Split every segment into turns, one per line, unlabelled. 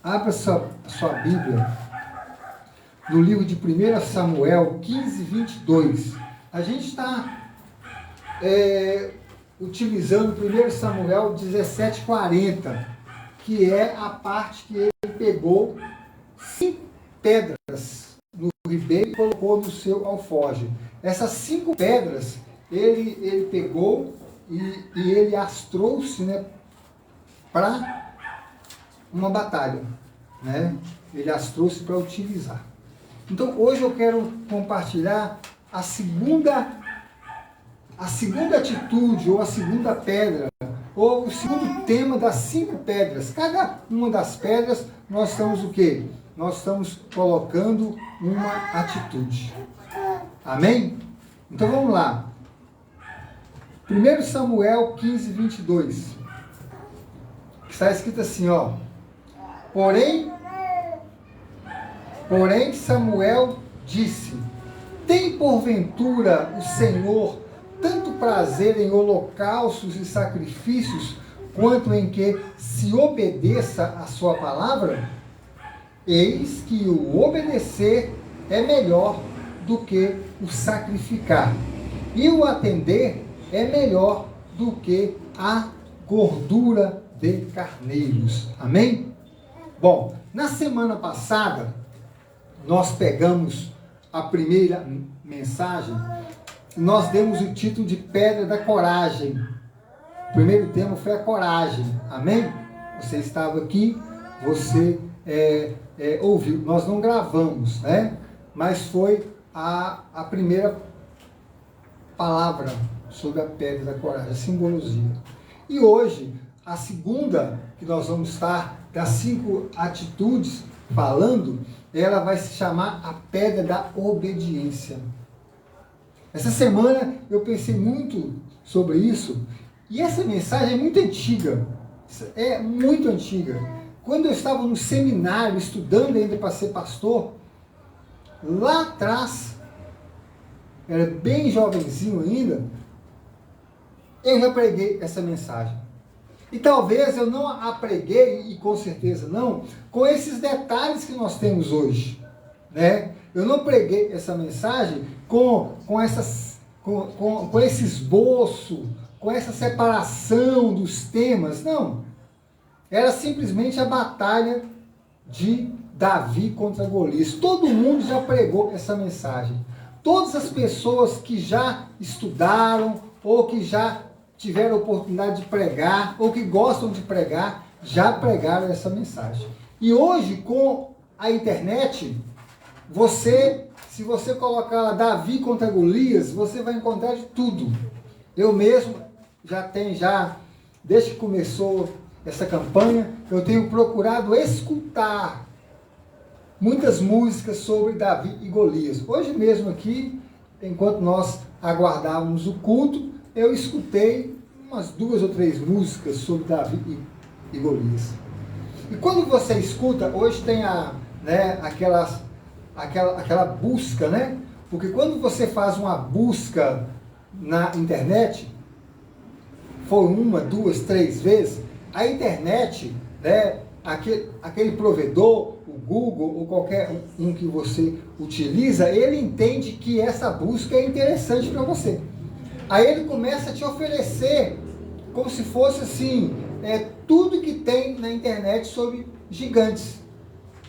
Abra sua Bíblia no livro de 1 Samuel 15, 22. A gente está utilizando 1 Samuel 17, 40, que é a parte que ele pegou 5 pedras no ribeiro e colocou no seu alforje. Essas 5 pedras ele pegou e ele as trouxe, né, para uma batalha, né? Ele as trouxe para utilizar. Então hoje eu quero compartilhar a segunda atitude, ou a segunda pedra, ou o segundo tema das 5 pedras. Cada uma das pedras nós estamos o quê? Nós estamos colocando uma atitude. Amém? Então vamos lá. 1 Samuel 15, 22. Está escrito assim, ó. Porém Samuel disse: tem porventura o Senhor tanto prazer em holocaustos e sacrifícios, quanto em que se obedeça a sua palavra? Eis que o obedecer é melhor do que o sacrificar, e o atender é melhor do que a gordura de carneiros. Amém? Bom, na semana passada, nós pegamos a primeira mensagem, nós demos o título de Pedra da Coragem. O primeiro tema foi a coragem. Amém? Você estava aqui, você ouviu. Nós não gravamos, né? Mas foi a primeira palavra sobre a Pedra da Coragem, a simbologia. E hoje, a segunda, que nós vamos estar das 5 atitudes falando, ela vai se chamar a Pedra da Obediência. Essa semana eu pensei muito sobre isso, e essa mensagem é muito antiga. É muito antiga. Quando eu estava no seminário, estudando ainda para ser pastor, lá atrás, era bem jovenzinho ainda, eu já preguei essa mensagem. E talvez eu não a preguei, e com certeza não, com esses detalhes que nós temos hoje, né? Eu não preguei essa mensagem com esse esboço, com essa separação dos temas, não. Era simplesmente a batalha de Davi contra Golias. Todo mundo já pregou essa mensagem. Todas as pessoas que já estudaram, ou que já tiveram a oportunidade de pregar, ou que gostam de pregar, já pregaram essa mensagem. E hoje, com a internet, se você colocar lá Davi contra Golias, você vai encontrar de tudo. Eu mesmo desde que começou essa campanha, eu tenho procurado escutar muitas músicas sobre Davi e Golias. Hoje mesmo aqui, enquanto nós aguardávamos o culto, eu escutei umas 2 ou 3 músicas sobre Davi e Golias. E quando você escuta, hoje tem aquela busca, né? Porque quando você faz uma busca na internet, foi 1, 2, 3 vezes, a internet, né, aquele provedor, o Google ou qualquer um que você utiliza, ele entende que essa busca é interessante para você. Aí ele começa a te oferecer, como se fosse assim, tudo que tem na internet sobre gigantes,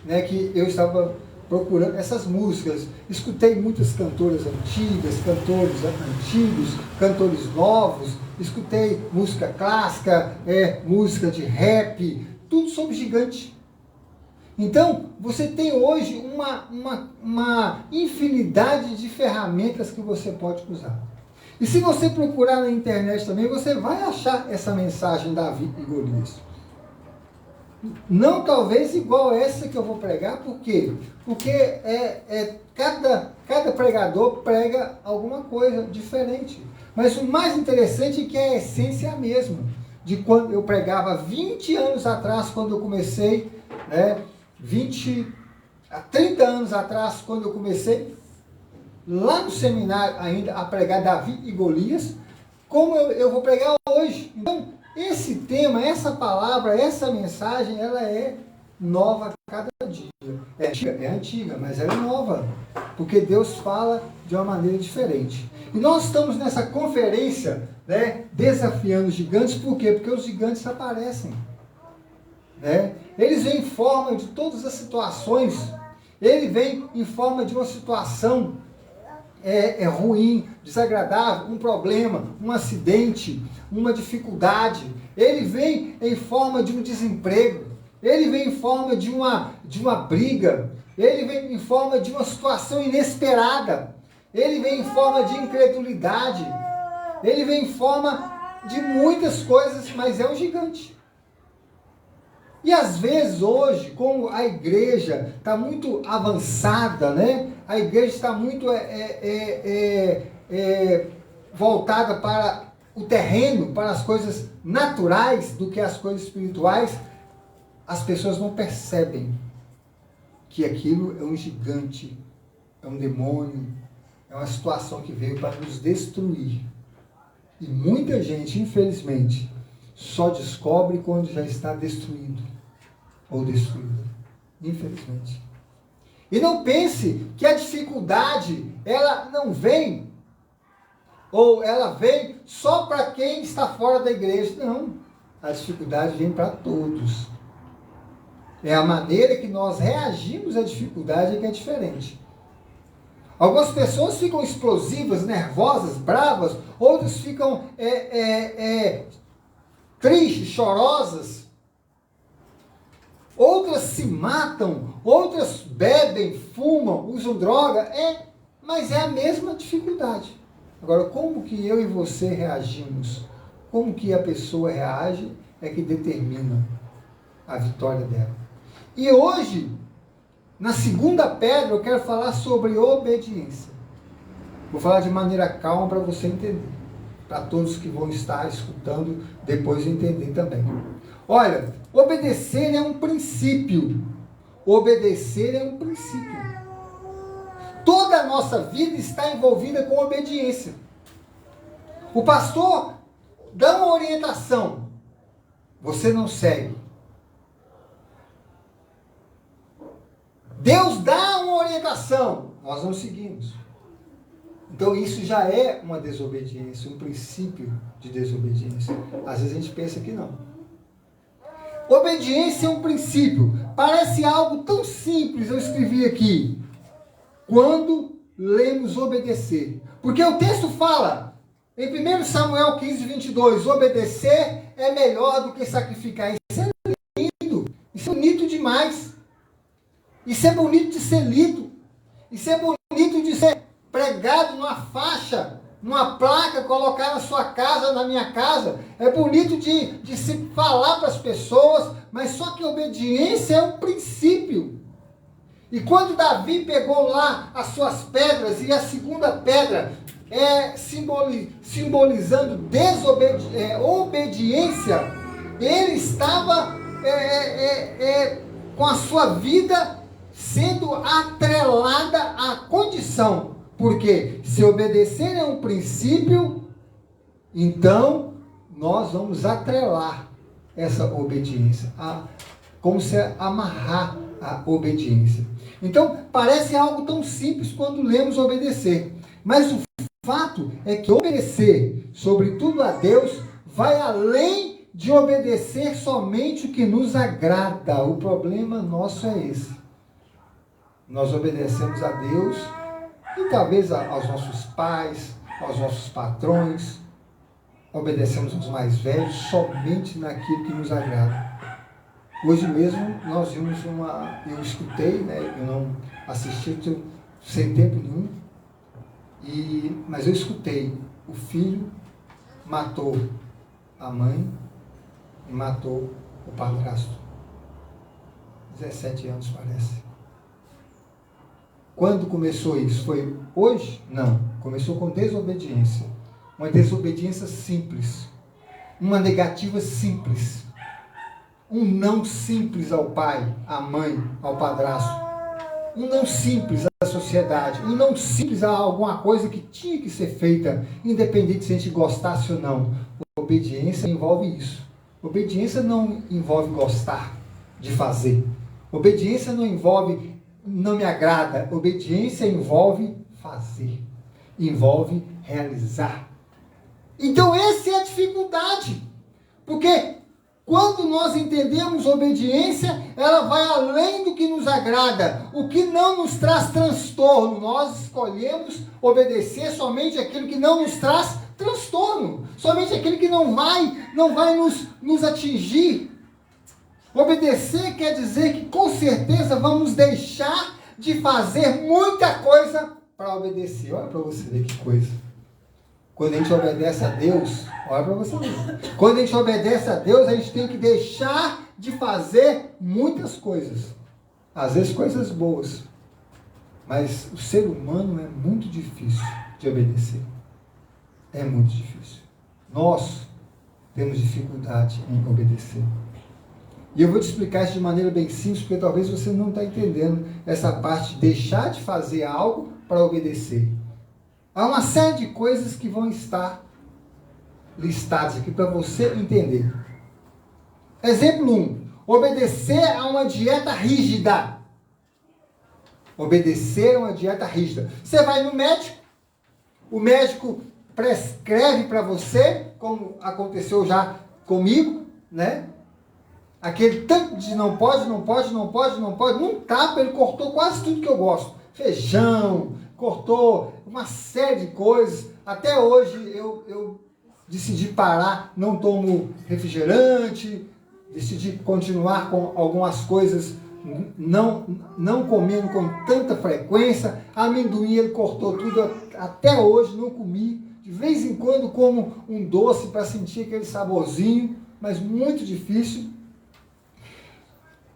né, que eu estava procurando essas músicas. Escutei muitas cantoras antigas, cantores antigos, cantores novos, escutei música clássica, música de rap, tudo sobre gigante. Então, você tem hoje uma infinidade de ferramentas que você pode usar. E se você procurar na internet também, você vai achar essa mensagem Davi e Golias. Não talvez igual essa que eu vou pregar, por quê? Porque cada pregador prega alguma coisa diferente. Mas o mais interessante é que a essência é a mesma. De quando eu pregava 20 anos atrás, quando eu comecei, né? 30 anos atrás, quando eu comecei, lá no seminário ainda, a pregar Davi e Golias, como eu vou pregar hoje. Então, esse tema, essa palavra, essa mensagem, ela é nova a cada dia. É antiga, mas ela é nova, porque Deus fala de uma maneira diferente. E nós estamos nessa conferência, né, desafiando os gigantes, por quê? Porque os gigantes aparecem. Né? Eles vêm em forma de todas as situações. Ele vem em forma de uma situação ruim, desagradável, um problema, um acidente, uma dificuldade. Ele vem em forma de um desemprego. Ele vem em forma de uma briga. Ele vem em forma de uma situação inesperada. Ele vem em forma de incredulidade. Ele vem em forma de muitas coisas, mas é um gigante. E às vezes hoje, como a igreja está muito avançada, né? A igreja está muito voltada para o terreno, para as coisas naturais do que as coisas espirituais, as pessoas não percebem que aquilo é um gigante, é um demônio, é uma situação que veio para nos destruir. E muita gente, infelizmente, só descobre quando já está destruído ou destruída. Infelizmente. E não pense que a dificuldade, ela não vem, ou ela vem só para quem está fora da igreja. Não. A dificuldade vem para todos. É a maneira que nós reagimos à dificuldade que é diferente. Algumas pessoas ficam explosivas, nervosas, bravas, outras ficam tristes, chorosas. Outras se matam, outras bebem, fumam, usam droga, mas é a mesma dificuldade. Agora, como que eu e você reagimos? Como que a pessoa reage é que determina a vitória dela. E hoje, na segunda pedra, eu quero falar sobre obediência. Vou falar de maneira calma para você entender. Para todos que vão estar escutando, depois entender também. Olha, obedecer é um princípio. Obedecer é um princípio. Toda a nossa vida está envolvida com obediência. O pastor dá uma orientação. Você não segue. Deus dá uma orientação. Nós não seguimos. Então isso já é uma desobediência, um princípio de desobediência. Às vezes a gente pensa que não. Obediência é um princípio. Parece algo tão simples, eu escrevi aqui. Quando lemos obedecer. Porque o texto fala, em 1 Samuel 15, 22, obedecer é melhor do que sacrificar. Isso é lindo. Isso é bonito demais. Isso é bonito de ser lido. Isso é bonito de ser pregado numa faixa, numa placa, colocar na sua casa, na minha casa. É bonito de se falar para as pessoas, mas só que obediência é um princípio. E quando Davi pegou lá as suas pedras, e a segunda pedra simbolizando obediência, ele estava com a sua vida sendo atrelada à condição. Porque se obedecer é um princípio, então nós vamos atrelar essa obediência, como se amarrar a obediência. Então, parece algo tão simples quando lemos obedecer. Mas o fato é que obedecer, sobretudo a Deus, vai além de obedecer somente o que nos agrada. O problema nosso é esse. Nós obedecemos a Deus e talvez aos nossos pais, aos nossos patrões, obedecemos aos mais velhos somente naquilo que nos agrada. Hoje mesmo nós vimos eu escutei, né, eu não assisti sem tempo nenhum, mas eu escutei, o filho matou a mãe e matou o padrasto. 17 anos parece. Quando começou isso? Foi hoje? Não. Começou com desobediência. Uma desobediência simples. Uma negativa simples. Um não simples ao pai, à mãe, ao padrasto. Um não simples à sociedade. Um não simples a alguma coisa que tinha que ser feita, independente se a gente gostasse ou não. Obediência envolve isso. Obediência não envolve gostar de fazer. Obediência não envolve, não me agrada. Obediência envolve fazer, envolve realizar. Então essa é a dificuldade, porque quando nós entendemos obediência, ela vai além do que nos agrada, o que não nos traz transtorno. Nós escolhemos obedecer somente aquilo que não nos traz transtorno, somente aquilo que não vai nos atingir. Obedecer quer dizer que com certeza vamos deixar de fazer muita coisa para obedecer. Olha para você ver que coisa. Quando a gente obedece a Deus, olha para você ver. Quando a gente obedece a Deus, a gente tem que deixar de fazer muitas coisas. Às vezes coisas boas. Mas o ser humano é muito difícil de obedecer. É muito difícil. Nós temos dificuldade em obedecer. E eu vou te explicar isso de maneira bem simples, porque talvez você não está entendendo essa parte de deixar de fazer algo para obedecer. Há uma série de coisas que vão estar listadas aqui para você entender. Exemplo 1. Obedecer a uma dieta rígida. Obedecer a uma dieta rígida. Você vai no médico, o médico prescreve para você, como aconteceu já comigo, né? Aquele tanto de não pode, num tapa ele cortou quase tudo que eu gosto. Feijão, cortou uma série de coisas. Até hoje eu decidi parar, não tomo refrigerante, decidi continuar com algumas coisas, não comendo com tanta frequência. Amendoim ele cortou tudo, até hoje não comi. De vez em quando como um doce para sentir aquele saborzinho, mas muito difícil.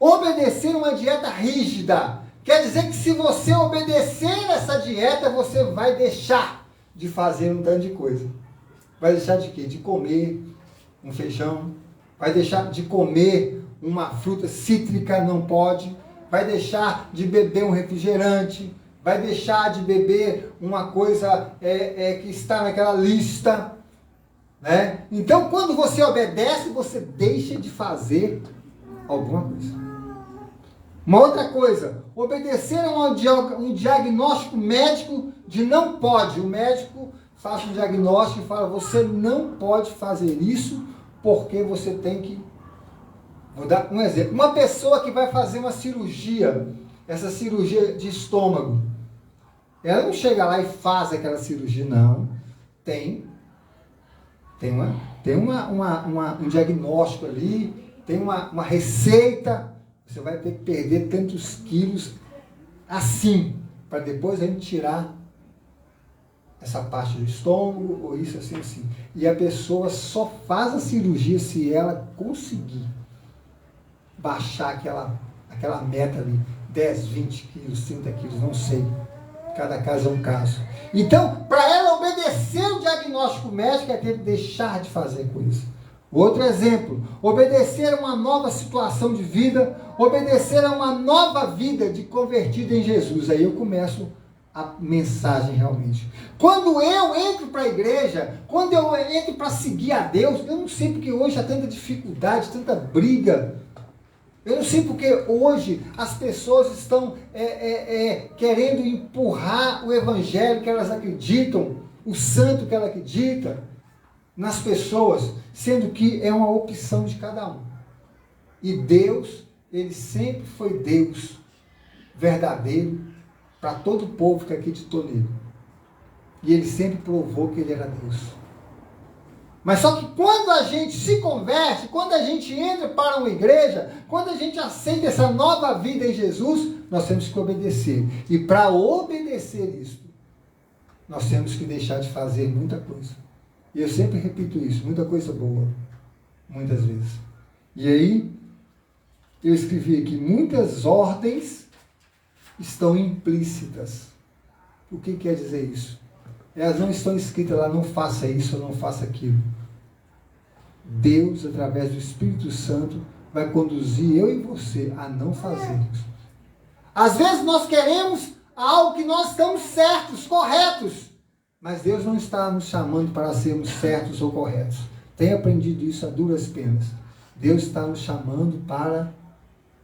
Obedecer uma dieta rígida quer dizer que se você obedecer essa dieta, você vai deixar de fazer um tanto de coisa. Vai deixar de quê? De comer um feijão, vai deixar de comer uma fruta cítrica, não pode, vai deixar de beber um refrigerante, vai deixar de beber uma coisa que está naquela lista, né? Então, quando você obedece, você deixa de fazer alguma coisa. Uma outra coisa, obedecer a um diagnóstico médico de não pode. O médico faz um diagnóstico e fala, você não pode fazer isso porque você tem que... Vou dar um exemplo. Uma pessoa que vai fazer uma cirurgia, essa cirurgia de estômago, ela não chega lá e faz aquela cirurgia, não. Tem um diagnóstico ali, tem uma receita. Você vai ter que perder tantos quilos assim, para depois a gente tirar essa parte do estômago, ou isso assim, assim. E a pessoa só faz a cirurgia se ela conseguir baixar aquela meta ali, 10, 20 quilos, 30 quilos, não sei. Cada caso é um caso. Então, para ela obedecer o diagnóstico médico, ela tem que deixar de fazer coisa. Outro exemplo, obedecer a uma nova situação de vida, obedecer a uma nova vida de convertido em Jesus. Aí eu começo a mensagem realmente. Quando eu entro para a igreja, quando eu entro para seguir a Deus, eu não sei porque hoje há tanta dificuldade, tanta briga. Eu não sei porque hoje as pessoas estão querendo empurrar o evangelho que elas acreditam, o santo que ela acredita, nas pessoas, sendo que é uma opção de cada um. E Deus, ele sempre foi Deus verdadeiro para todo o povo que acreditou nele. E ele sempre provou que ele era Deus. Mas só que quando a gente se converte, quando a gente entra para uma igreja, quando a gente aceita essa nova vida em Jesus, nós temos que obedecer. E para obedecer isso, nós temos que deixar de fazer muita coisa. E eu sempre repito isso, muita coisa boa, muitas vezes. E aí, eu escrevi aqui, muitas ordens estão implícitas. O que quer dizer isso? Elas não estão escritas lá, não faça isso ou não faça aquilo. Deus, através do Espírito Santo, vai conduzir eu e você a não fazermos. Às vezes nós queremos algo que nós estamos certos, corretos, mas Deus não está nos chamando para sermos certos ou corretos. Tenho aprendido isso a duras penas. Deus está nos chamando para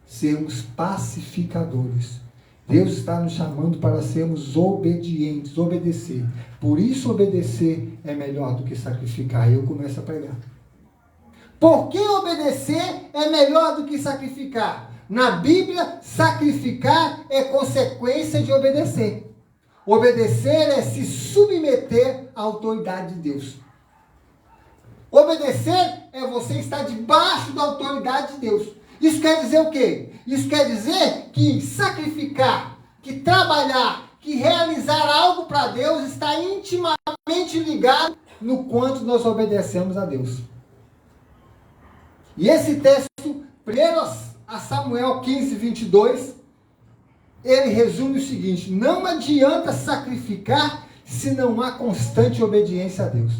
sermos pacificadores. Deus está nos chamando para sermos obedientes, obedecer. Por isso obedecer é melhor do que sacrificar. E eu começo a pregar. Por que obedecer é melhor do que sacrificar? Na Bíblia, sacrificar é consequência de obedecer. Obedecer é se submeter à autoridade de Deus. Obedecer é você estar debaixo da autoridade de Deus. Isso quer dizer o quê? Isso quer dizer que sacrificar, que trabalhar, que realizar algo para Deus está intimamente ligado no quanto nós obedecemos a Deus. E esse texto, 1 Samuel 15, 22, ele resume o seguinte: não adianta sacrificar se não há constante obediência a Deus.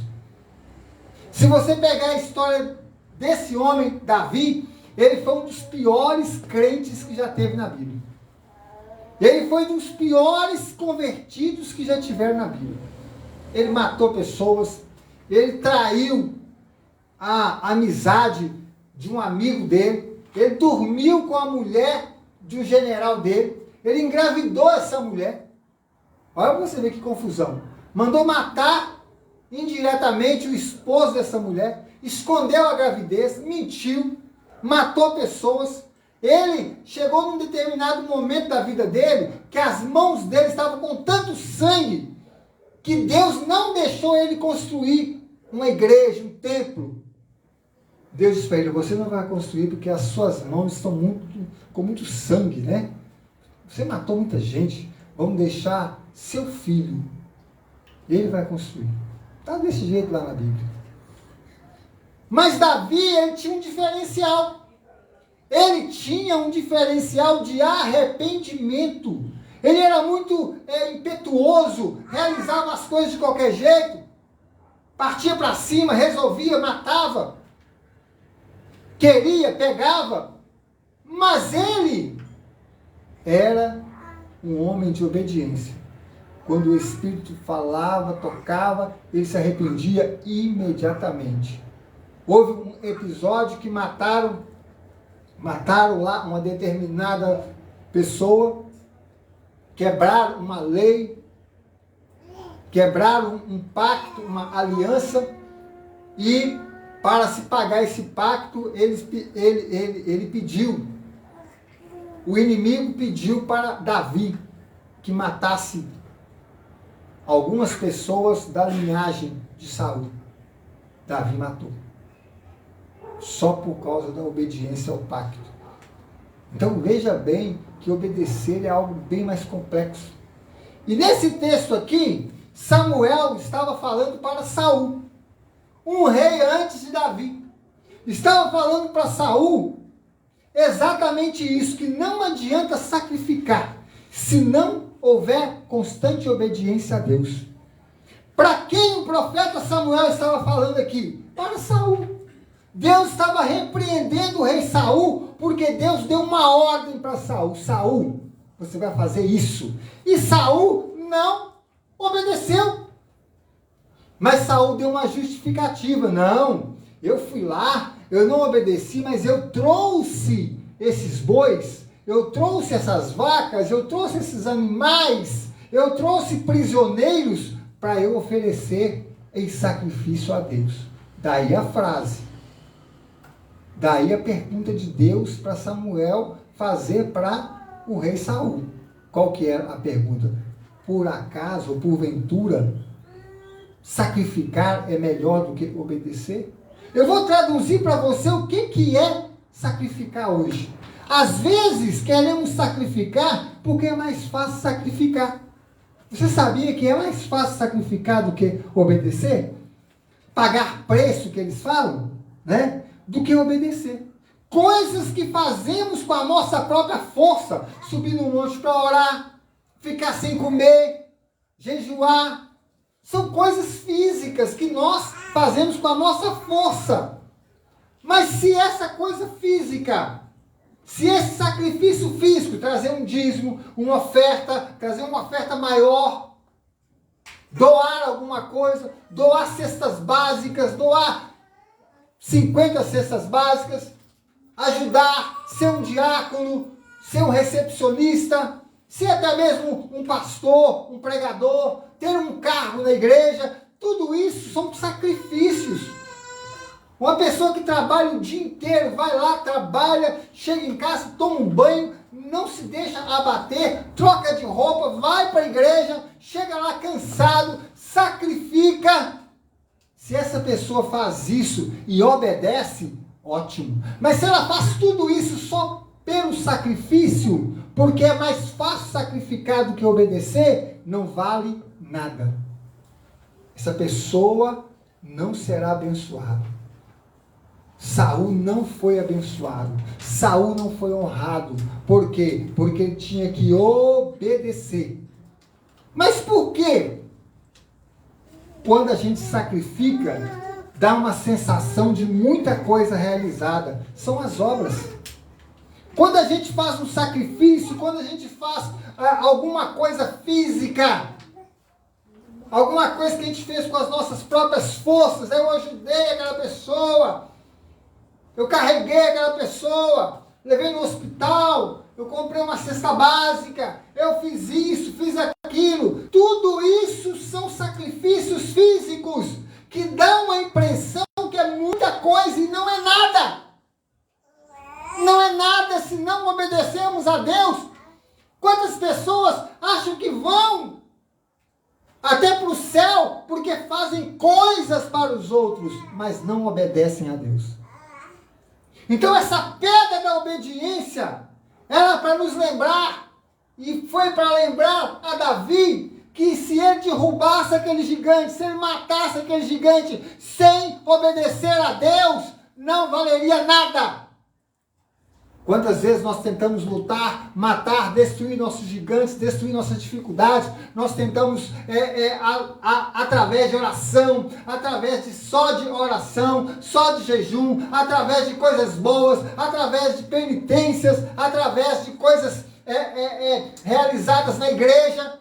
Se você pegar a história desse homem, Davi, ele foi um dos piores crentes que já teve na Bíblia. Ele foi um dos piores convertidos que já tiveram na Bíblia. Ele matou pessoas, ele traiu a amizade de um amigo dele, ele dormiu com a mulher de um general dele, ele engravidou essa mulher. Olha para você ver que confusão. Mandou matar indiretamente o esposo dessa mulher, escondeu a gravidez, mentiu, matou pessoas. Ele chegou num determinado momento da vida dele que as mãos dele estavam com tanto sangue que Deus não deixou ele construir uma igreja, um templo. Deus disse para ele: você não vai construir porque as suas mãos estão com muito sangue, né? Você matou muita gente, vamos deixar seu filho, ele vai construir. Está desse jeito lá na Bíblia. Mas Davi, ele tinha um diferencial. Ele tinha um diferencial de arrependimento. Ele era muito impetuoso, realizava as coisas de qualquer jeito, partia para cima, resolvia, matava, queria, pegava. Mas ele era um homem de obediência. Quando o Espírito falava, tocava, ele se arrependia imediatamente. Houve um episódio que mataram lá uma determinada pessoa, quebraram uma lei, quebraram um pacto, uma aliança, e para se pagar esse pacto, ele pediu, o inimigo pediu para Davi que matasse algumas pessoas da linhagem de Saul. Davi matou. Só por causa da obediência ao pacto. Então veja bem que obedecer é algo bem mais complexo. E nesse texto aqui, Samuel estava falando para Saul, um rei antes de Davi. Estava falando para Saul exatamente isso, que não adianta sacrificar se não houver constante obediência a Deus. Para quem o profeta Samuel estava falando aqui? Para Saul. Deus estava repreendendo o rei Saul, porque Deus deu uma ordem para Saul: Saul, você vai fazer isso. E Saul não obedeceu. Mas Saul deu uma justificativa: não, eu fui lá, eu não obedeci, mas eu trouxe esses bois, eu trouxe essas vacas, eu trouxe esses animais, eu trouxe prisioneiros para eu oferecer em sacrifício a Deus. Daí a frase. Daí a pergunta de Deus para Samuel fazer para o rei Saul. Qual que era a pergunta? Por acaso, ou porventura, sacrificar é melhor do que obedecer? Eu vou traduzir para você o que é sacrificar hoje. Às vezes queremos sacrificar porque é mais fácil sacrificar. Você sabia que é mais fácil sacrificar do que obedecer? Pagar preço, que eles falam, né? Do que obedecer. Coisas que fazemos com a nossa própria força, subir no monte para orar, ficar sem comer, jejuar, são coisas físicas que nós fazemos com a nossa força. Mas se essa coisa física, se esse sacrifício físico, trazer um dízimo, uma oferta, trazer uma oferta maior, doar alguma coisa, doar cestas básicas, doar 50 cestas básicas, ajudar, ser um diácono, ser um recepcionista, ser até mesmo um pastor, um pregador, ter um cargo na igreja, tudo isso são sacrifícios. Uma pessoa que trabalha o dia inteiro, vai lá, trabalha, chega em casa, toma um banho, não se deixa abater, troca de roupa, vai para a igreja, chega lá cansado, sacrifica. Se essa pessoa faz isso e obedece, ótimo. Mas se ela faz tudo isso só pelo sacrifício, porque é mais fácil sacrificar do que obedecer, não vale nada. Essa pessoa não será abençoada. Saul não foi abençoado. Saul não foi honrado. Por quê? Porque ele tinha que obedecer. Mas por quê? Quando a gente sacrifica, dá uma sensação de muita coisa realizada. São as obras. Quando a gente faz um sacrifício, quando a gente faz alguma coisa física, alguma coisa que a gente fez com as nossas próprias forças, eu ajudei aquela pessoa, eu carreguei aquela pessoa, levei no hospital, eu comprei uma cesta básica, eu fiz isso, fiz aquilo. Tudo isso são sacrifícios físicos que dão a impressão que é muita coisa e não é nada. Não é nada se não obedecemos a Deus. Quantas pessoas acham que vão até para o céu porque fazem coisas para os outros, mas não obedecem a Deus? Então essa pedra da obediência era para nos lembrar, e foi para lembrar a Davi, que se ele derrubasse aquele gigante, se ele matasse aquele gigante sem obedecer a Deus, não valeria nada. Quantas vezes nós tentamos lutar, matar, destruir nossos gigantes, destruir nossas dificuldades, nós tentamos através de oração, só de oração, só de jejum, através de coisas boas, através de penitências, através de coisas realizadas na igreja,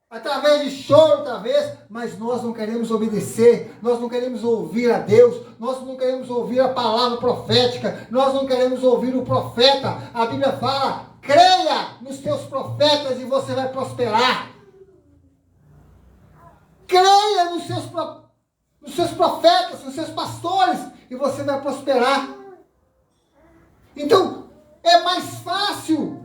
através de choro, talvez, mas nós não queremos obedecer, nós não queremos ouvir a Deus, nós não queremos ouvir a palavra profética, nós não queremos ouvir o profeta. A Bíblia fala, creia nos teus profetas e você vai prosperar. Creia nos seus profetas, nos seus pastores, e você vai prosperar. Então, é mais fácil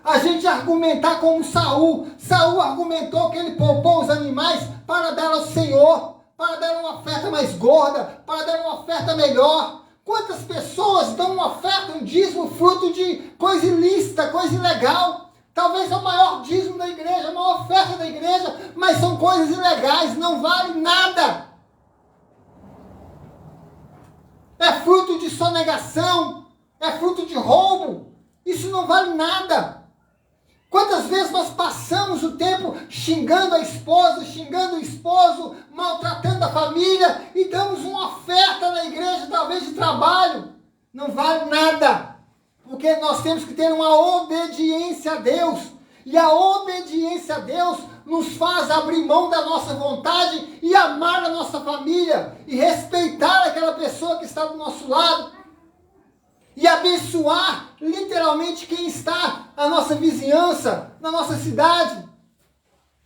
a gente argumentar como Saul. Saul argumentou que ele poupou os animais para dar ao Senhor, para dar uma oferta mais gorda, para dar uma oferta melhor. Quantas pessoas dão uma oferta, um dízimo, fruto de coisa ilícita, coisa ilegal? Talvez é o maior dízimo da igreja, a maior oferta da igreja, mas são coisas ilegais, não vale nada. É fruto de sonegação, é fruto de roubo, isso não vale nada. Quantas vezes nós passamos o tempo xingando a esposa, xingando o esposo, maltratando a família e damos uma oferta na igreja, talvez de trabalho. Não vale nada, porque nós temos que ter uma obediência a Deus. E a obediência a Deus nos faz abrir mão da nossa vontade e amar a nossa família e respeitar aquela pessoa que está do nosso lado. E abençoar literalmente quem está na nossa vizinhança, na nossa cidade.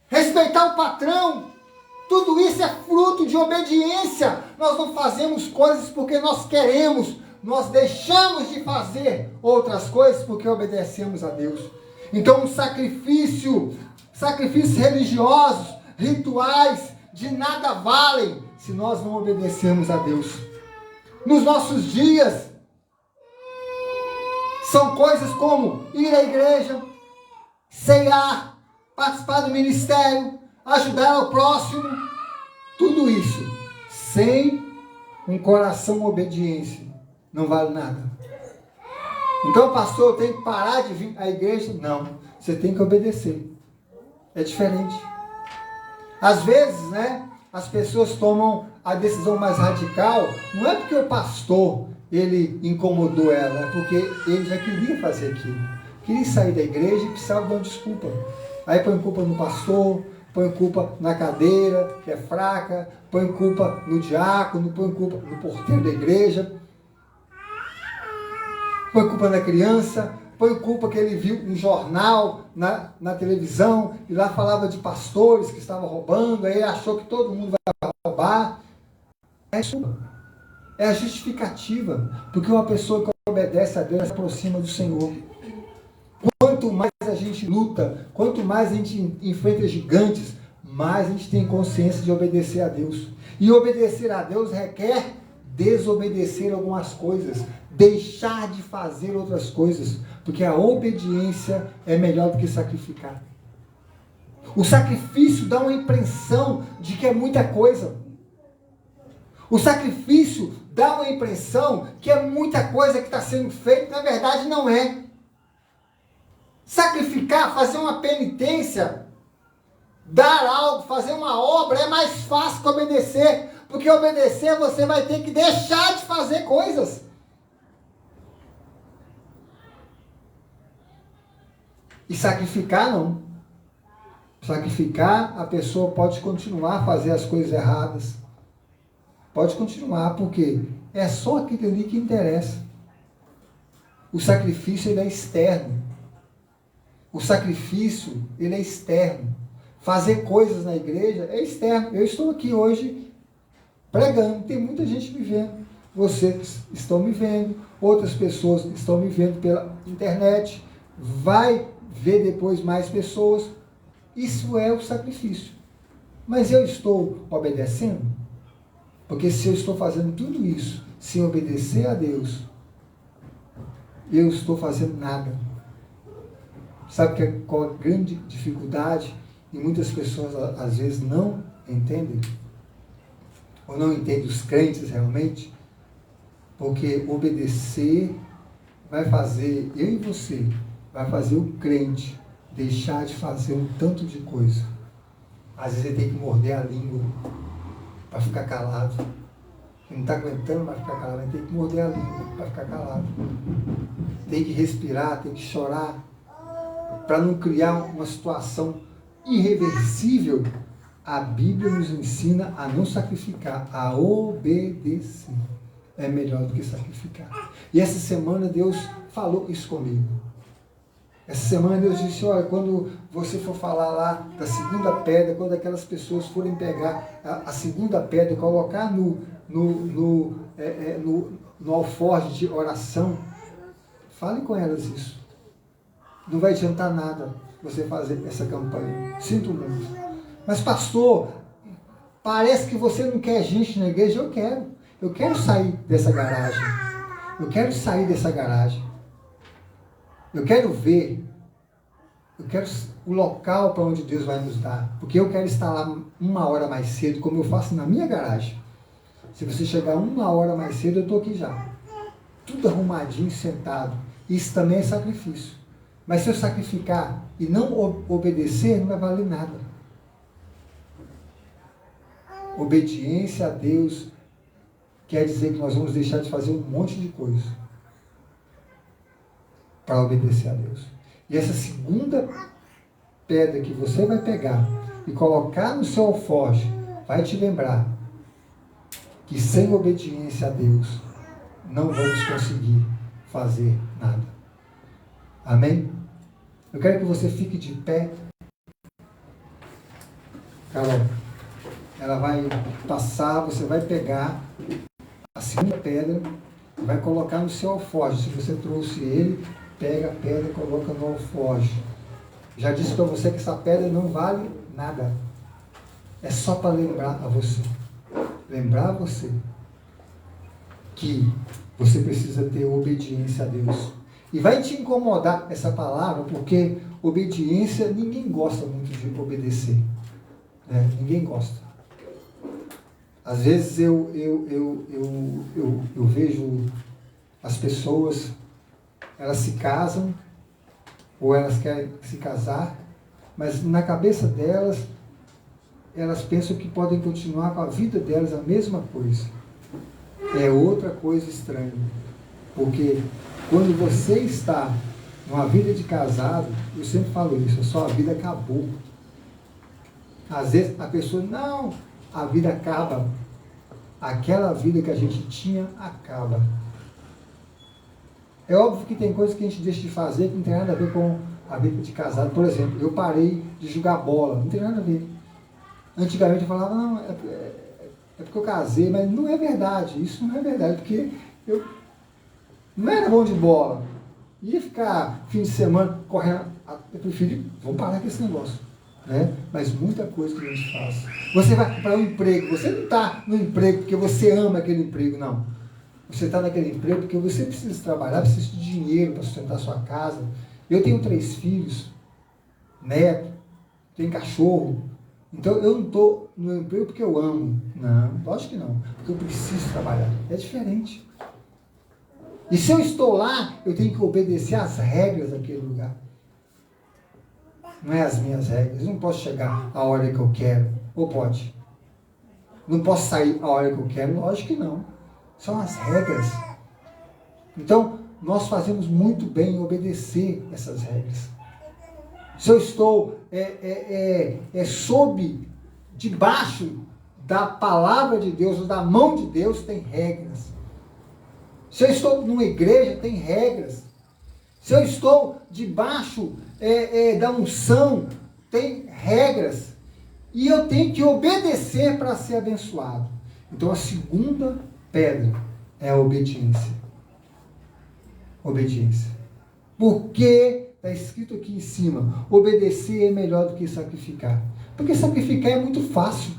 Respeitar o patrão. Tudo isso é fruto de obediência. Nós não fazemos coisas porque nós queremos. Nós deixamos de fazer outras coisas porque obedecemos a Deus. Então sacrifícios religiosos, rituais, de nada valem se nós não obedecermos a Deus. Nos nossos dias, são coisas como ir à igreja, ceiar, participar do ministério, ajudar ao próximo. Tudo isso, sem um coração obediente, não vale nada. Então, pastor, eu tenho que parar de vir à igreja? Não, você tem que obedecer. É diferente. Às vezes, as pessoas tomam a decisão mais radical, não é porque o pastor ele incomodou ela, é porque ele já queria fazer aquilo. Queria sair da igreja e precisava de uma desculpa. Aí põe culpa no pastor, põe culpa na cadeira, que é fraca, põe culpa no diácono, põe culpa no porteiro da igreja. põe culpa na criança, põe culpa que ele viu um jornal na televisão e lá falava de pastores que estavam roubando, aí ele achou que todo mundo vai roubar. É a justificativa, porque uma pessoa que obedece a Deus se aproxima do Senhor. Quanto mais a gente luta, quanto mais a gente enfrenta gigantes, mais a gente tem consciência de obedecer a Deus. E obedecer a Deus requer desobedecer algumas coisas, deixar de fazer outras coisas, porque a obediência é melhor do que sacrificar. O sacrifício dá uma impressão de que é muita coisa. O sacrifício dá uma impressão que é muita coisa que está sendo feita, na verdade não é. Sacrificar, fazer uma penitência, dar algo, fazer uma obra é mais fácil que obedecer, porque obedecer você vai ter que deixar de fazer coisas. E sacrificar não. Sacrificar, a pessoa pode continuar a fazer as coisas erradas. Pode continuar, porque é só aquilo ali que interessa. O sacrifício ele é externo. O sacrifício ele é externo. Fazer coisas na igreja é externo. Eu estou aqui hoje pregando, tem muita gente me vendo. Vocês estão me vendo, outras pessoas estão me vendo pela internet. Vai ver depois mais pessoas. Isso é o sacrifício. Mas eu estou obedecendo? Porque se eu estou fazendo tudo isso sem obedecer a Deus, eu estou fazendo nada. Sabe qual a grande dificuldade? E muitas pessoas às vezes não entendem, ou não entendem os crentes realmente, porque obedecer vai fazer, eu e você, vai fazer o crente deixar de fazer um tanto de coisa. Às vezes ele tem que morder a língua para ficar calado. Ele não está aguentando para ficar calado, ele tem que morder a língua para ficar calado. Tem que respirar, tem que chorar, para não criar uma situação irreversível. A Bíblia nos ensina a não sacrificar, a obedecer. É melhor do que sacrificar. E essa semana Deus falou isso comigo. Essa semana Deus disse, olha, quando você for falar lá da segunda pedra, quando aquelas pessoas forem pegar a segunda pedra e colocar no alforje de oração, fale com elas isso. Não vai adiantar nada você fazer essa campanha. Sinto muito. Mas pastor, parece que você não quer gente na igreja. Eu quero. Eu quero sair dessa garagem. Eu quero sair dessa garagem. Eu quero ver. Eu quero o local para onde Deus vai nos dar. Porque eu quero estar lá 1 hora mais cedo, como eu faço na minha garagem. Se você chegar 1 hora mais cedo, eu estou aqui já. Tudo arrumadinho, sentado. Isso também é sacrifício. Mas se eu sacrificar e não obedecer, não vai valer nada. Obediência a Deus quer dizer que nós vamos deixar de fazer um monte de coisa para obedecer a Deus. E essa segunda pedra que você vai pegar e colocar no seu alforje vai te lembrar que sem obediência a Deus não vamos conseguir fazer nada. Amém? Eu quero que você fique de pé. Carol, ela vai passar, você vai pegar a segunda pedra, vai colocar no seu alforje. Se você trouxe ele, pega a pedra e coloca no alforje. Já disse para você que essa pedra não vale nada. É só para lembrar a você. Lembrar a você que você precisa ter obediência a Deus. E vai te incomodar essa palavra, porque obediência, ninguém gosta muito de obedecer. Né? Ninguém gosta. Às vezes eu vejo as pessoas, elas se casam, ou elas querem se casar, mas na cabeça delas, elas pensam que podem continuar com a vida delas a mesma coisa. É outra coisa estranha. Porque quando você está numa vida de casado, eu sempre falo isso, a sua vida acabou. Às vezes a pessoa, não, a vida acaba. Aquela vida que a gente tinha acaba. É óbvio que tem coisas que a gente deixa de fazer que não tem nada a ver com a vida de casado. Por exemplo, eu parei de jogar bola, não tem nada a ver. Antigamente eu falava, não, é porque eu casei, mas não é verdade, isso não é verdade, porque eu não era bom de bola. Ia ficar fim de semana correndo, eu prefiro, vou parar com esse negócio. Né? Mas muita coisa que a gente faz. Você vai para um emprego, você não está no emprego porque você ama aquele emprego, não. Você está naquele emprego porque você precisa trabalhar, precisa de dinheiro para sustentar a sua casa. Eu tenho 3 filhos, neto, tenho cachorro. Então eu não estou no emprego porque eu amo. Não, lógico que não. Porque eu preciso trabalhar. É diferente. E se eu estou lá, eu tenho que obedecer às regras daquele lugar. Não é as minhas regras. Eu não posso chegar a hora que eu quero. Ou pode? Não posso sair a hora que eu quero? Lógico que não. São as regras. Então, nós fazemos muito bem em obedecer essas regras. Se eu estou sob, debaixo da palavra de Deus, ou da mão de Deus, tem regras. Se eu estou numa igreja, tem regras. Se eu estou debaixo da unção, tem regras. E eu tenho que obedecer para ser abençoado. Então a segunda pedra é a obediência. Obediência. Porque está escrito aqui em cima, obedecer é melhor do que sacrificar. Porque sacrificar é muito fácil.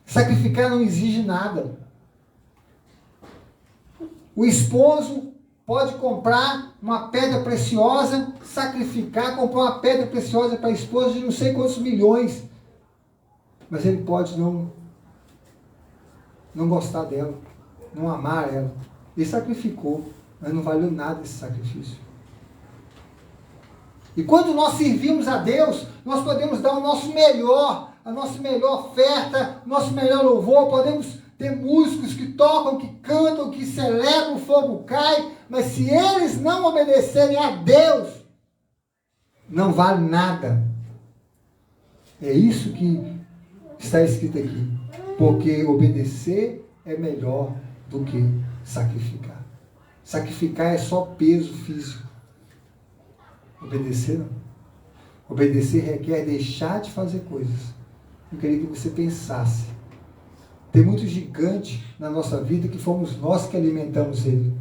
Sacrificar não exige nada. O esposo pode comprar uma pedra preciosa, sacrificar, comprar uma pedra preciosa para a esposa de não sei quantos milhões. Mas ele pode não gostar dela, não amar ela. Ele sacrificou, mas não valeu nada esse sacrifício. E quando nós servimos a Deus, nós podemos dar o nosso melhor, a nossa melhor oferta, o nosso melhor louvor, podemos ter músicos que tocam, que cantam, que celebram, o fogo cai, mas se eles não obedecerem a Deus, não vale nada. É isso que está escrito aqui. Porque obedecer é melhor do que sacrificar. Sacrificar é só peso físico. Obedecer não. Obedecer requer deixar de fazer coisas. Eu queria que você pensasse. Tem muito gigante na nossa vida que fomos nós que alimentamos ele.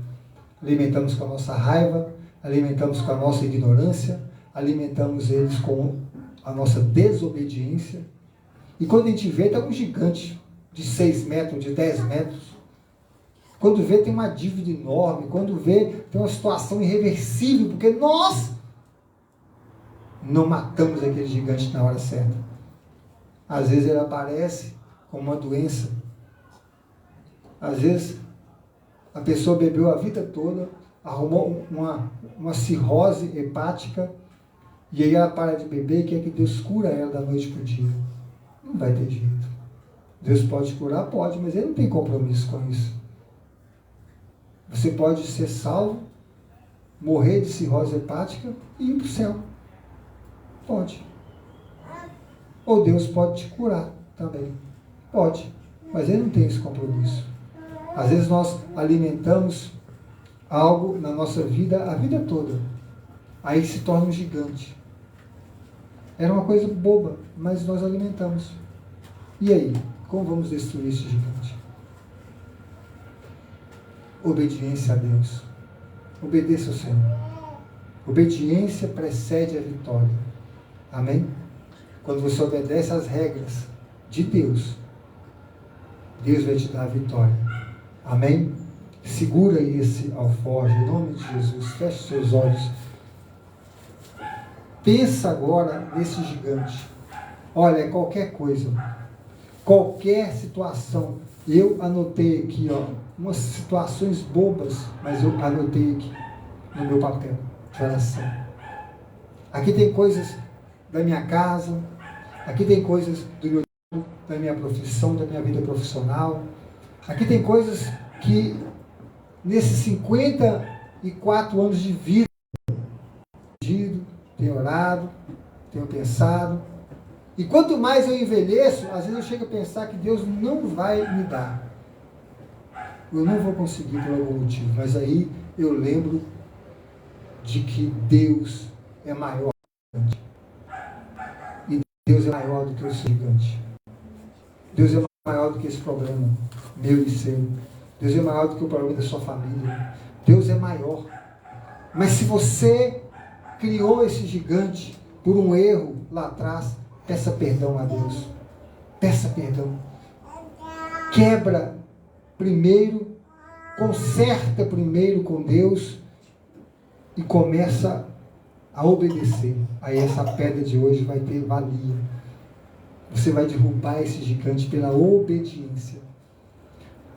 Alimentamos com a nossa raiva, alimentamos com a nossa ignorância, alimentamos eles com a nossa desobediência. E quando a gente vê, está um gigante de 6 metros, de 10 metros. Quando vê, tem uma dívida enorme. Quando vê, tem uma situação irreversível, porque nós não matamos aquele gigante na hora certa. Às vezes ele aparece com uma doença. Às vezes a pessoa bebeu a vida toda, arrumou uma cirrose hepática, e aí ela para de beber e quer que Deus cura ela da noite para o dia. Não vai ter jeito. Deus pode curar? Pode, mas Ele não tem compromisso com isso. Você pode ser salvo, morrer de cirrose hepática e ir para o céu. Pode. Ou Deus pode te curar também. Pode, mas Ele não tem esse compromisso. Às vezes nós alimentamos algo na nossa vida, a vida toda. Aí se torna um gigante. Era uma coisa boba, mas nós alimentamos. E aí? Como vamos destruir esse gigante? Obediência a Deus. Obedeça ao Senhor. Obediência precede a vitória. Amém? Quando você obedece às regras de Deus, Deus vai te dar a vitória. Amém? Segura esse alforje, em nome de Jesus. Feche seus olhos. Pensa agora nesse gigante. Olha, é qualquer coisa. Qualquer situação. Eu anotei aqui, umas situações bobas, mas eu anotei aqui no meu papel de oração. Aqui tem coisas da minha casa, aqui tem coisas da minha profissão, da minha vida profissional. Aqui tem coisas que, nesses 54 anos de vida, tenho orado, tenho pensado. E quanto mais eu envelheço, às vezes eu chego a pensar que Deus não vai me dar. Eu não vou conseguir por algum motivo. Mas aí eu lembro de que Deus é maior que o gigante. E Deus é maior do que o seu gigante. Deus é maior do que esse problema meu e seu. Deus é maior do que o problema da sua família. Deus é maior. Mas se você criou esse gigante por um erro lá atrás, peça perdão a Deus. Peça perdão. Quebra primeiro, conserta primeiro com Deus e começa a obedecer. Aí essa pedra de hoje vai ter valia. Você vai derrubar esse gigante pela obediência.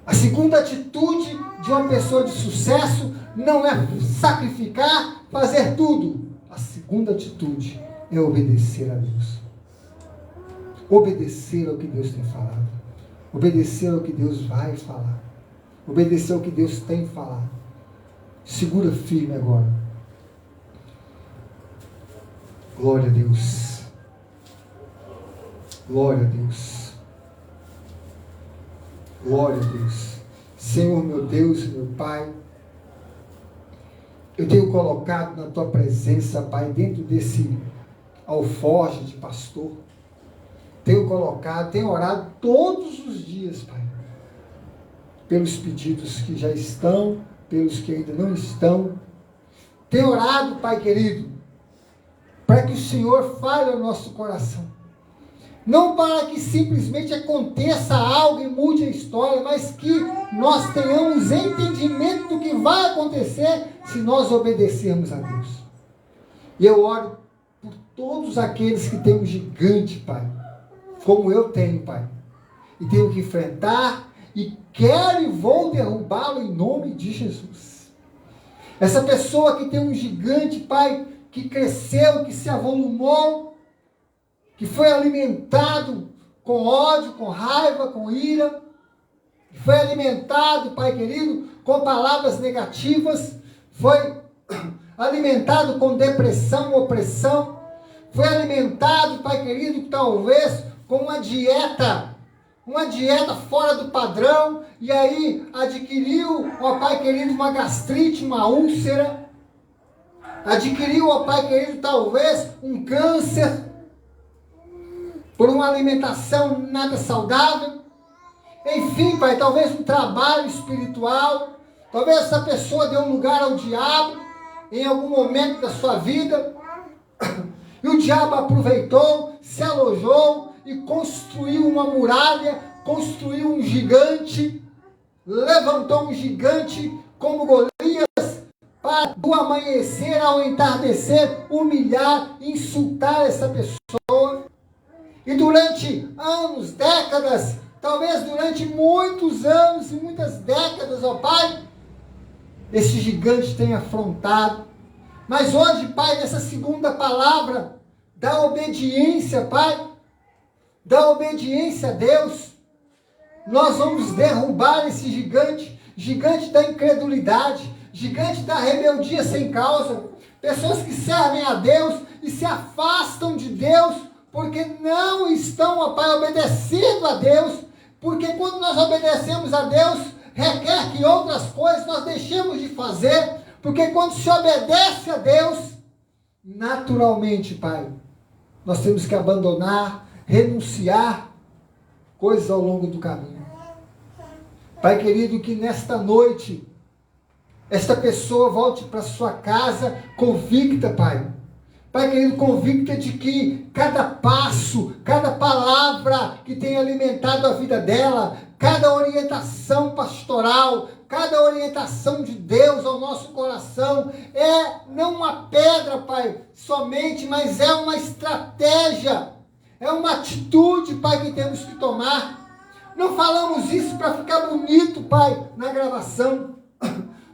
A segunda atitude de uma pessoa de sucesso não é sacrificar, fazer tudo. A segunda atitude é obedecer a Deus. Obedecer ao que Deus tem falado. Obedecer ao que Deus vai falar. Obedecer ao que Deus tem falado. Segura firme agora. Glória a Deus. Glória a Deus. Glória a Deus. Senhor, meu Deus, meu Pai, eu tenho colocado na Tua presença, Pai, dentro desse alforje de pastor, tenho colocado, tenho orado todos os dias, Pai, pelos pedidos que já estão, pelos que ainda não estão, tenho orado, Pai querido, para que o Senhor fale ao nosso coração, não para que simplesmente aconteça algo e mude a história, mas que nós tenhamos entendimento do que vai acontecer se nós obedecermos a Deus. E eu oro por todos aqueles que têm um gigante, Pai, como eu tenho, Pai, e tenho que enfrentar, e quero e vou derrubá-lo em nome de Jesus. Essa pessoa que tem um gigante, Pai, que cresceu, que se avolumou, que foi alimentado com ódio, com raiva, com ira, que foi alimentado, Pai querido, com palavras negativas, foi alimentado com depressão, opressão, foi alimentado, Pai querido, talvez com uma dieta fora do padrão, e aí adquiriu, ó Pai querido, uma gastrite, uma úlcera, adquiriu, ó Pai querido, talvez um câncer, por uma alimentação nada saudável, enfim, Pai, talvez um trabalho espiritual, talvez essa pessoa deu um lugar ao diabo, em algum momento da sua vida, e o diabo aproveitou, se alojou, e construiu uma muralha, construiu um gigante, levantou um gigante como Golias, para do amanhecer ao entardecer, humilhar, insultar essa pessoa. E durante anos, décadas, talvez durante muitos anos e muitas décadas, ó Pai, esse gigante tem afrontado. Mas hoje, Pai, nessa segunda palavra, da obediência, Pai, da obediência a Deus, nós vamos derrubar esse gigante, gigante da incredulidade, gigante da rebeldia sem causa, pessoas que servem a Deus e se afastam de Deus, porque não estão, ó Pai, obedecendo a Deus, porque quando nós obedecemos a Deus, requer que outras coisas nós deixemos de fazer, porque quando se obedece a Deus, naturalmente, Pai, nós temos que abandonar, renunciar coisas ao longo do caminho. Pai querido, que nesta noite, esta pessoa volte para sua casa convicta, Pai. Pai querido, convicta de que cada passo, cada palavra que tem alimentado a vida dela, cada orientação pastoral, cada orientação de Deus ao nosso coração, é não uma pedra, Pai, somente, mas é uma estratégia, é uma atitude, Pai, que temos que tomar. Não falamos isso para ficar bonito, Pai, na gravação.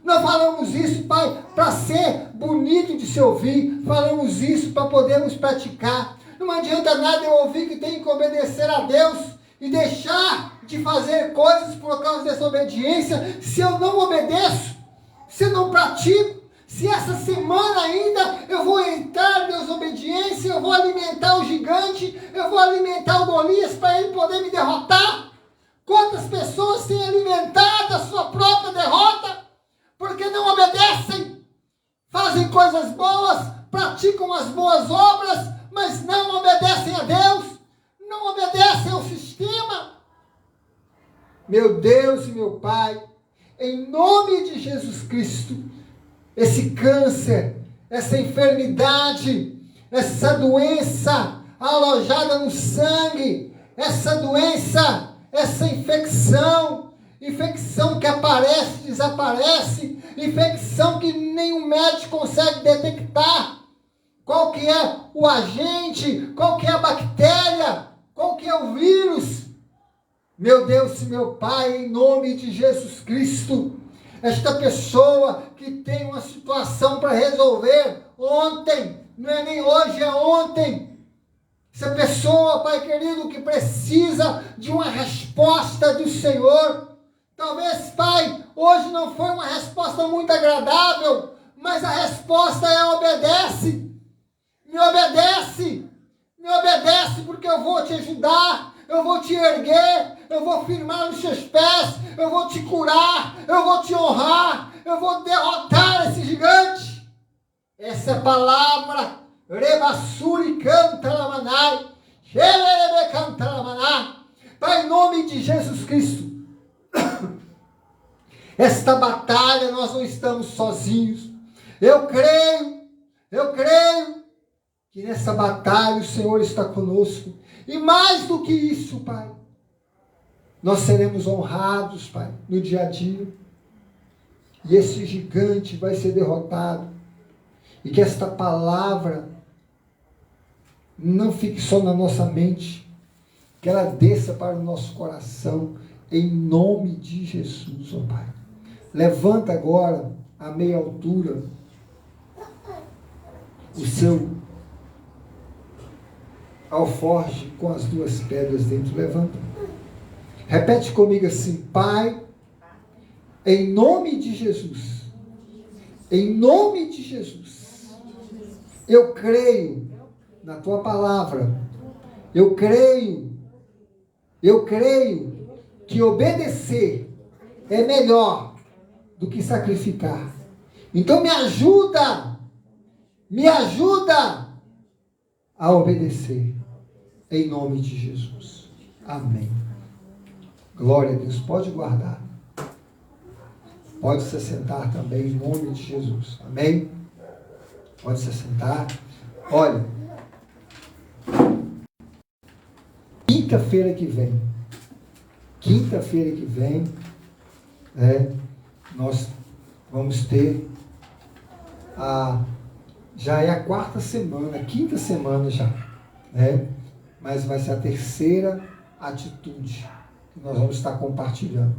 Não falamos isso, Pai, para ser bonito de se ouvir. Falamos isso para podermos praticar. Não adianta nada eu ouvir que tenho que obedecer a Deus e deixar de fazer coisas por causa dessa obediência, se eu não obedeço, se eu não pratico, se essa semana ainda eu vou entrar em desobediência, eu vou alimentar o gigante, eu vou alimentar o Golias para ele poder me derrotar. Quantas pessoas têm alimentado a sua própria derrota porque não obedecem? fazem coisas boas, praticam as boas obras, mas não obedecem a Deus, não obedecem ao sistema. Meu Deus e meu Pai, em nome de Jesus Cristo, esse câncer, essa enfermidade, essa doença alojada no sangue, essa doença, essa infecção que aparece, desaparece, infecção que nenhum médico consegue detectar. Qual que é o agente? Qual que é a bactéria? Qual que é o vírus? Meu Deus e meu Pai, em nome de Jesus Cristo, esta pessoa que tem uma situação para resolver ontem, não é nem hoje, é ontem. Essa pessoa, Pai querido, que precisa de uma resposta do Senhor. Talvez, Pai, hoje não foi uma resposta muito agradável, mas a resposta é obedece. Me obedece porque eu vou te ajudar, eu vou te erguer, eu vou firmar os seus pés, eu vou te curar, eu vou te honrar, eu vou derrotar esse gigante. Essa é a palavra, Rebassuri canta lamanai, Xerebe canta lamaná. Pai, em nome de Jesus Cristo, esta batalha nós não estamos sozinhos. Eu creio que nessa batalha o Senhor está conosco. E mais do que isso, Pai, nós seremos honrados, Pai, no dia a dia. E esse gigante vai ser derrotado. E que esta palavra não fique só na nossa mente, que ela desça para o nosso coração, em nome de Jesus, ó Pai. Levanta agora, a meia altura, o seu alforje com as duas pedras dentro. Levanta. Repete comigo assim: Pai, em nome de Jesus, em nome de Jesus, eu creio na tua palavra, eu creio que obedecer é melhor do que sacrificar. Então me ajuda a obedecer, em nome de Jesus. Amém. Glória a Deus. Pode guardar. Pode se sentar também, em nome de Jesus. Amém? Pode se sentar. Olha, quinta-feira que vem, nós vamos ter já é a quinta semana já, mas vai ser a terceira atitude que nós vamos estar compartilhando.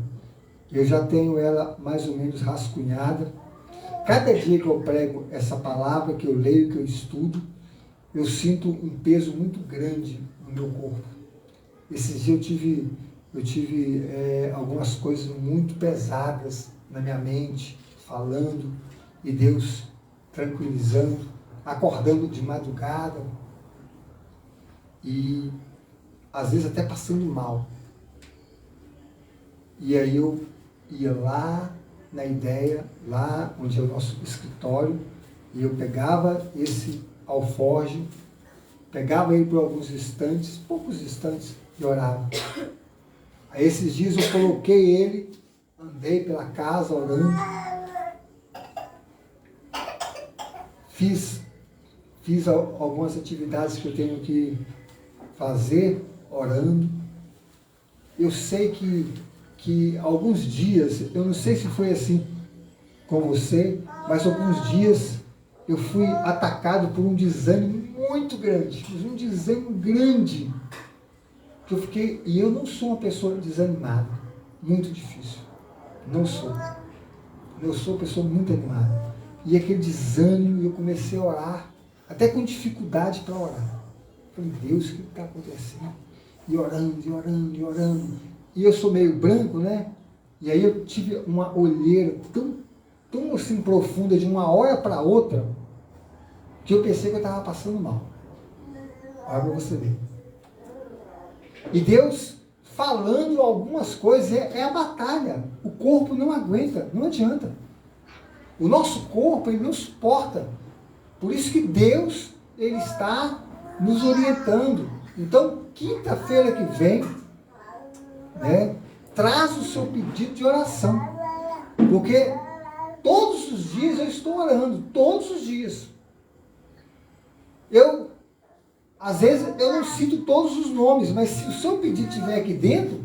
Eu já tenho ela mais ou menos rascunhada. Cada dia que eu prego essa palavra, que eu leio, que eu estudo, eu sinto um peso muito grande no meu corpo. Esses dias eu tive algumas coisas muito pesadas na minha mente, falando, e Deus tranquilizando, acordando de madrugada, e às vezes até passando mal. E aí eu ia lá na ideia, lá onde é o nosso escritório, e eu pegava esse alforje, pegava ele por alguns instantes, poucos instantes, e orava. Aí esses dias eu coloquei ele, andei pela casa orando, fiz algumas atividades que eu tenho que fazer orando. Eu sei que alguns dias, eu não sei se foi assim com você, mas alguns dias eu fui atacado por um desânimo muito grande, um desânimo grande, que eu fiquei, e eu não sou uma pessoa desanimada, muito difícil, não sou uma pessoa muito animada, e aquele desânimo, eu comecei a orar, até com dificuldade para orar. Falei, Deus, o que está acontecendo? E orando. E eu sou meio branco, né? E aí eu tive uma olheira tão assim profunda, de uma hora para outra, que eu pensei que eu estava passando mal. Olha para você ver. E Deus falando algumas coisas, é a batalha. O corpo não aguenta, não adianta. O nosso corpo, ele não suporta. Por isso que Deus, ele está nos orientando. Então, quinta-feira que vem, né, traz o seu pedido de oração. Porque todos os dias eu estou orando, todos os dias. Às vezes, eu não cito todos os nomes, mas se o seu pedido estiver aqui dentro,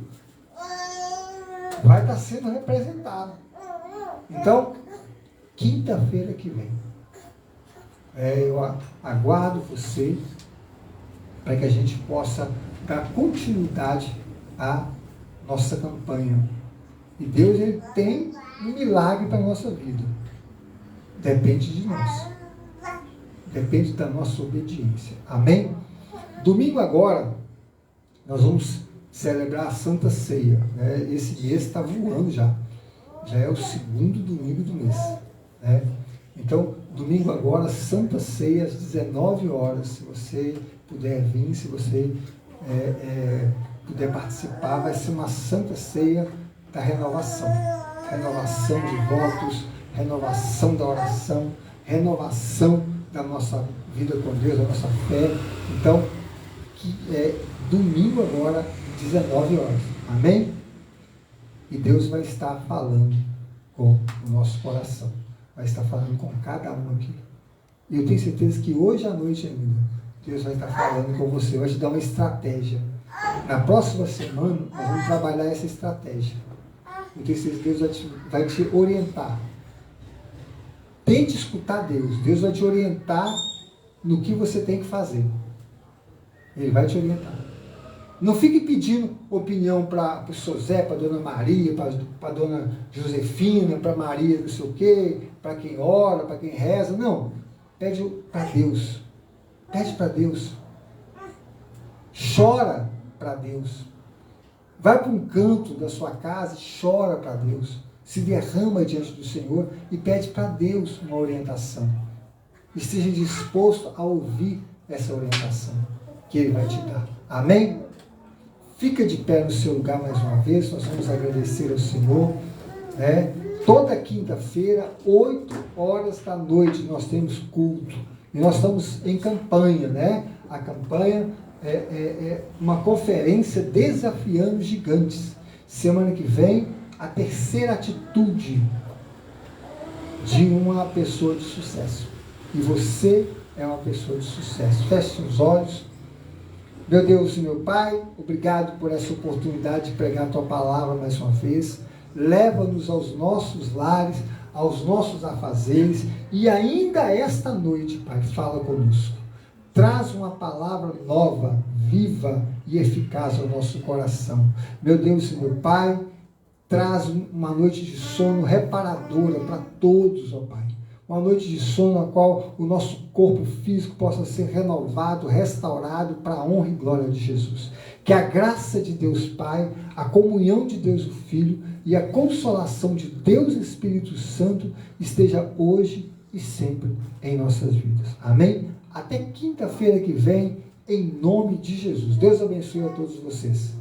vai estar sendo representado. Então, quinta-feira que vem, eu aguardo você para que a gente possa dar continuidade à nossa campanha. E Deus, ele tem um milagre para a nossa vida. Depende de nós. Depende da nossa obediência. Amém? Domingo agora, nós vamos celebrar a Santa Ceia. Né? Esse mês está voando já. Já é o segundo domingo do mês. Né? Então, domingo agora, Santa Ceia, às 19 horas. Se você puder vir, se você puder participar, vai ser uma Santa Ceia da renovação. Renovação de votos, renovação da oração, renovação da nossa vida com Deus, da nossa fé. Então, domingo agora, 19 horas. Amém? E Deus vai estar falando com o nosso coração. Vai estar falando com cada um aqui. E eu tenho certeza que hoje à noite ainda, Deus vai estar falando com você, vai te dar uma estratégia. Na próxima semana, nós vamos trabalhar essa estratégia. Eu tenho certeza que Deus vai te orientar. Tente escutar Deus. Deus vai te orientar no que você tem que fazer. Ele vai te orientar. Não fique pedindo opinião para o seu Zé, para a dona Maria, para a dona Josefina, para Maria, não sei o quê, para quem ora, para quem reza. Não. Pede para Deus. Pede para Deus. Chora para Deus. Vai para um canto da sua casa e chora para Deus. Se derrama diante do Senhor e pede para Deus uma orientação. Esteja disposto a ouvir essa orientação que Ele vai te dar. Amém? Fica de pé no seu lugar mais uma vez. Nós vamos agradecer ao Senhor. Toda quinta-feira, 8 horas da noite, nós temos culto. E nós estamos em campanha, né? A campanha é uma conferência desafiando gigantes. Semana que vem, a terceira atitude de uma pessoa de sucesso. E você é uma pessoa de sucesso. Feche os olhos. Meu Deus e meu Pai, obrigado por essa oportunidade de pregar a Tua palavra mais uma vez. Leva-nos aos nossos lares, aos nossos afazeres, e ainda esta noite, Pai, fala conosco. Traz uma palavra nova, viva e eficaz ao nosso coração. Meu Deus e meu Pai, traz uma noite de sono reparadora para todos, ó Pai. Uma noite de sono na qual o nosso corpo físico possa ser renovado, restaurado para a honra e glória de Jesus. Que a graça de Deus Pai, a comunhão de Deus o Filho e a consolação de Deus Espírito Santo esteja hoje e sempre em nossas vidas. Amém? Até quinta-feira que vem, em nome de Jesus. Deus abençoe a todos vocês.